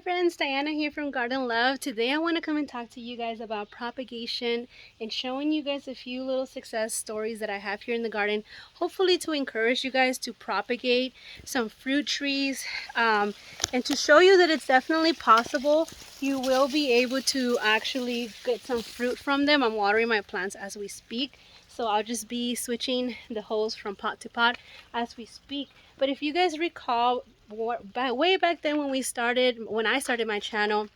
friends, Diana here from Garden Love. Today I want to come and talk to you guys about propagation and showing you guys a few little success stories that I have here in the garden, hopefully to encourage you guys to propagate some fruit trees and to show you that it's definitely possible. You will be able to actually get some fruit from them. I'm watering my plants as we speak, so I'll just be switching the hose from pot to pot as we speak. But if you guys recall, way back then when I started my channel,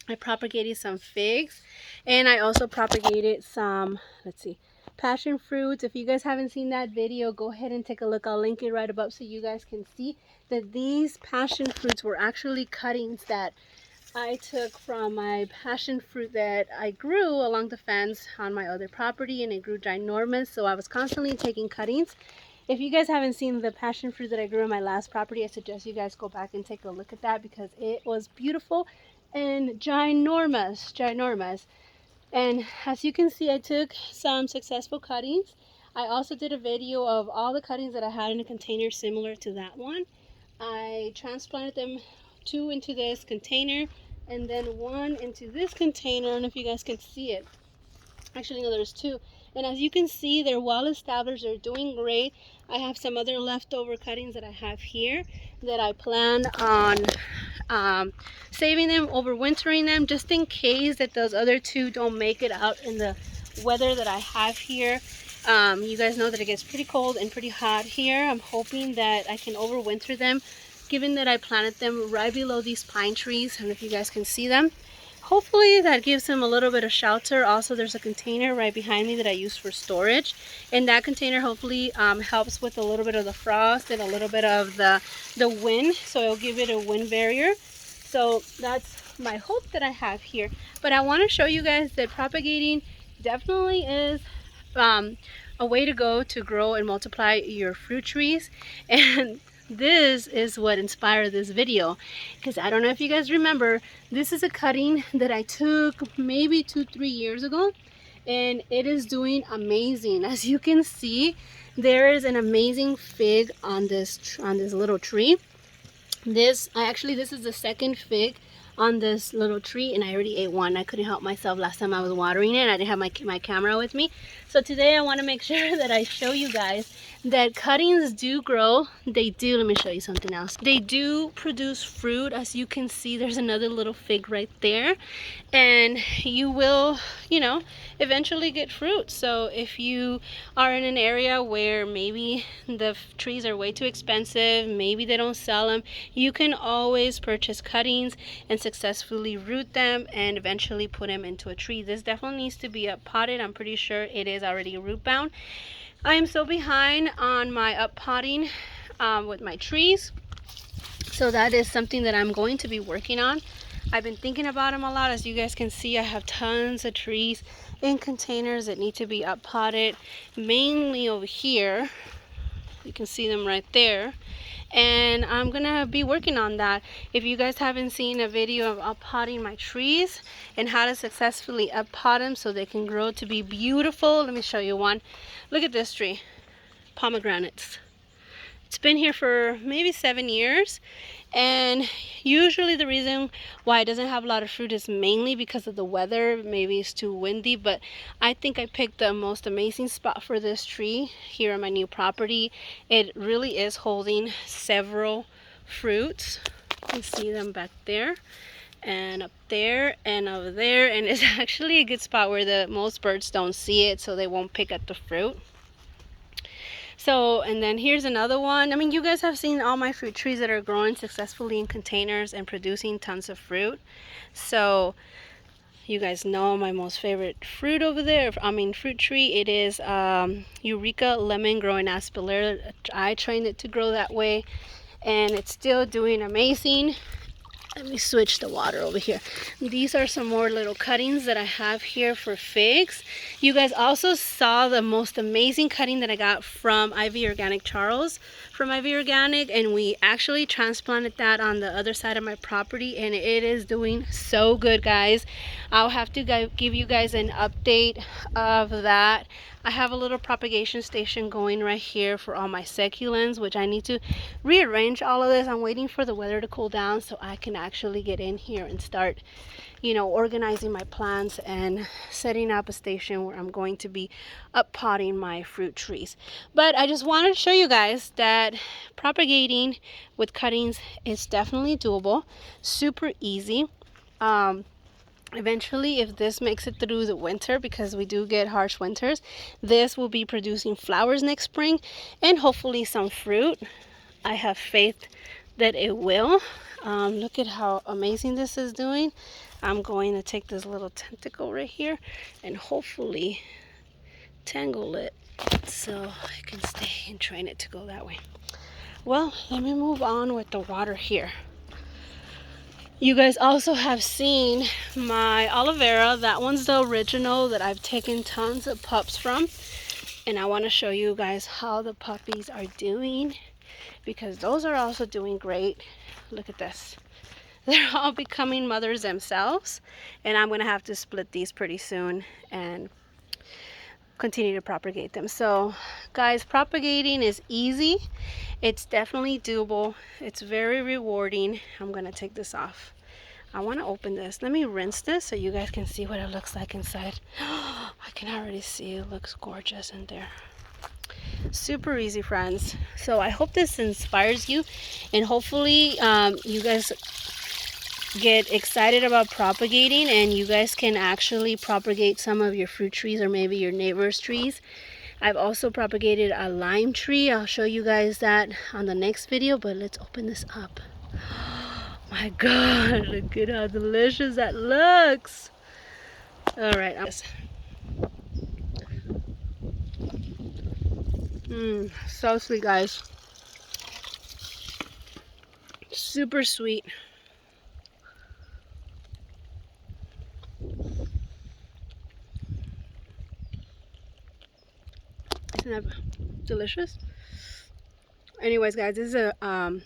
I propagated some figs and I also propagated some, passion fruits. If you guys haven't seen that video, go ahead and take a look. I'll link it right above so you guys can see that these passion fruits were actually cuttings that I took from my passion fruit that I grew along the fence on my other property, and it grew ginormous, so I was constantly taking cuttings. If you guys haven't seen the passion fruit that I grew on my last property, I suggest you guys go back and take a look at that because it was beautiful and ginormous. And as you can see, I took some successful cuttings. I also did a video of all the cuttings that I had in a container similar to that one. I transplanted them 2 into this container and then 1 into this container. I don't know if you guys can see it. Actually, no, there's 2. And as you can see, they're well established. They're doing great. I have some other leftover cuttings that I have here that I plan on saving them, overwintering them, just in case that those other 2 don't make it out in the weather that I have here. You guys know that it gets pretty cold and pretty hot here. I'm hoping that I can overwinter them, given that I planted them right below these pine trees. I don't know if you guys can see them. Hopefully that gives them a little bit of shelter. Also, there's a container right behind me that I use for storage, and that container hopefully helps with a little bit of the frost and a little bit of the wind, so it'll give it a wind barrier. So that's my hope that I have here. But I want to show you guys that propagating definitely is a way to go to grow and multiply your fruit trees. And this is what inspired this video, because I don't know if you guys remember, this is a cutting that I took maybe 2-3 years ago, and it is doing amazing. As you can see, there is an amazing fig on this little tree. This is the second fig on this little tree, and I already ate one. I couldn't help myself last time I was watering it. I didn't have my camera with me, so today I want to make sure that I show you guys that cuttings do grow. They do. Let me show you something else. They do produce fruit. As you can see, there's another little fig right there, and you will, eventually get fruit. So if you are in an area where maybe the trees are way too expensive, maybe they don't sell them, you can always purchase cuttings and successfully root them and eventually put them into a tree. This definitely needs to be up potted. I'm pretty sure it is already root bound. I am so behind on my up potting with my trees, so that is something that I'm going to be working on. I've been thinking about them a lot. As you guys can see, I have tons of trees in containers that need to be up potted, mainly over here. You can see them right there, and I'm gonna be working on that. If you guys haven't seen a video of up potting my trees and how to successfully up pot them so they can grow to be beautiful, let me show you one. Look at this tree, pomegranates. It's been here for maybe 7 years, and usually the reason why it doesn't have a lot of fruit is mainly because of the weather. Maybe it's too windy, but I think I picked the most amazing spot for this tree here on my new property. It really is holding several fruits. You can see them back there and up there and over there, and it's actually a good spot where most birds don't see it, so they won't pick at the fruit. So, and then here's another one. I mean, you guys have seen all my fruit trees that are growing successfully in containers and producing tons of fruit. So you guys know my most favorite fruit over there, fruit tree. It is Eureka lemon growing aspelera. I trained it to grow that way, and it's still doing amazing. Let me switch the water over here. These are some more little cuttings that I have here for figs. You guys also saw the most amazing cutting that I got from Ivy Organic Charles from Ivy Organic, and we actually transplanted that on the other side of my property, and it is doing so good, guys. I'll have to give you guys an update of that I have a little propagation station going right here for all my succulents, which I need to rearrange all of this. I'm waiting for the weather to cool down so I can actually get in here and start, you know, organizing my plants and setting up a station where I'm going to be up potting my fruit trees. But I just wanted to show you guys that propagating with cuttings is definitely doable, super easy. Eventually, if this makes it through the winter, because we do get harsh winters, this will be producing flowers next spring and hopefully some fruit. I have faith that it will. Look at how amazing this is doing. I'm going to take this little tentacle right here and hopefully tangle it so I can stay and train it to go that way. Well, let me move on with the water here. You guys also have seen my aloe vera. That one's the original that I've taken tons of pups from. And I want to show you guys how the puppies are doing, because those are also doing great. Look at this. They're all becoming mothers themselves. And I'm going to have to split these pretty soon and continue to propagate them. So guys, propagating is easy. It's definitely doable. It's very rewarding. I'm going to take this off. I want to open this. Let me rinse this so you guys can see what it looks like inside. I can already see it looks gorgeous in there. Super easy, friends. So I hope this inspires you, and hopefully you guys get excited about propagating and you guys can actually propagate some of your fruit trees or maybe your neighbor's trees. I've also propagated a lime tree. I'll show you guys that on the next video, but let's open this up. My God, look at how delicious that looks. All right. So sweet, guys. Super sweet. Isn't that delicious? Anyways, guys, this is a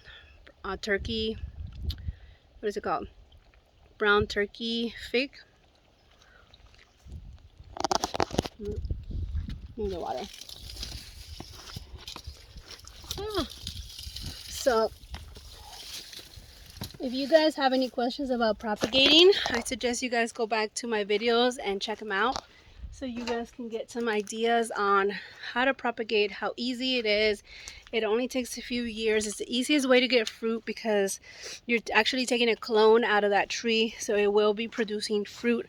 turkey. What is it called? Brown turkey fig. Need the water. So if you guys have any questions about propagating, I suggest you guys go back to my videos and check them out so you guys can get some ideas on how to propagate, how easy it is. It only takes a few years. It's the easiest way to get fruit because you're actually taking a clone out of that tree, so it will be producing fruit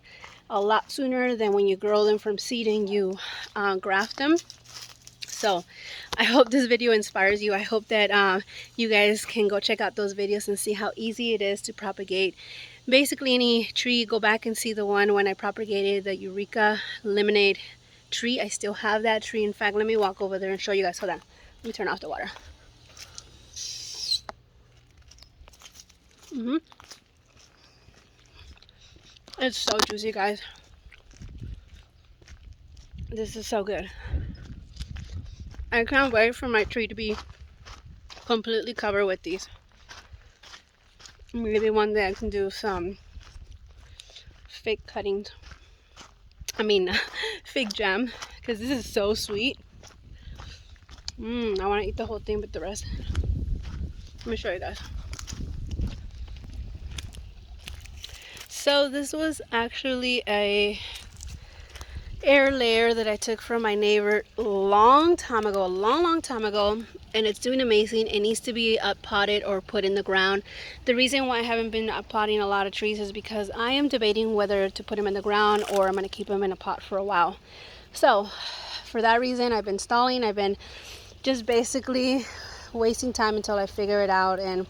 a lot sooner than when you grow them from seed and you graft them. So I hope this video inspires you. I hope that you guys can go check out those videos and see how easy it is to propagate basically any tree. Go back and see the one when I propagated the Eureka lemonade tree. I still have that tree. In fact, let me walk over there and show you guys. Hold on. Let me turn off the water. It's so juicy, guys. This is so good. I can't wait for my tree to be completely covered with these. Maybe one day I can do some fig cuttings. I mean, fig jam, because this is so sweet. I want to eat the whole thing with the rest. Let me show you guys. So this was actually a air layer that I took from my neighbor a long time ago, and it's doing amazing. It needs to be up potted or put in the ground. The reason why I haven't been up potting a lot of trees is because I am debating whether to put them in the ground or I'm going to keep them in a pot for a while. So for that reason, I've been stalling. I've been just basically wasting time until I figure it out, and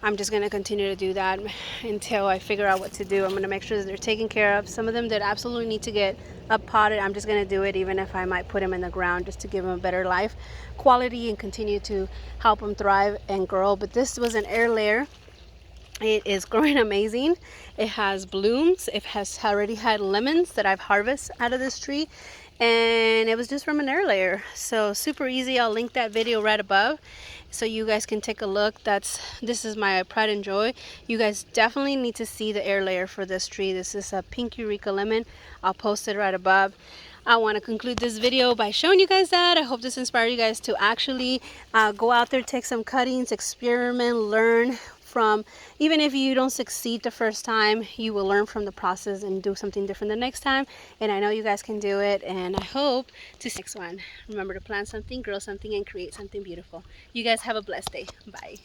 I'm just going to continue to do that until I figure out what to do. I'm going to make sure that they're taken care of. Some of them that absolutely need to get up potted, I'm just going to do it even if I might put them in the ground just to give them a better life quality and continue to help them thrive and grow. But this was an air layer. It is growing amazing. It has blooms. It has already had lemons that I've harvested out of this tree, and it was just from an air layer. So super easy. I'll link that video right above so you guys can take a look. This is my pride and joy. You guys definitely need to see the air layer for this tree. This is a pink Eureka lemon. I'll post it right above. I want to conclude this video by showing you guys that. I hope this inspired you guys to actually go out there, take some cuttings, experiment, learn from. Even if you don't succeed the first time, you will learn from the process and do something different the next time. And I know you guys can do it, and I hope to see you next one. Remember to plant something, grow something, and create something beautiful. You guys have a blessed day. Bye.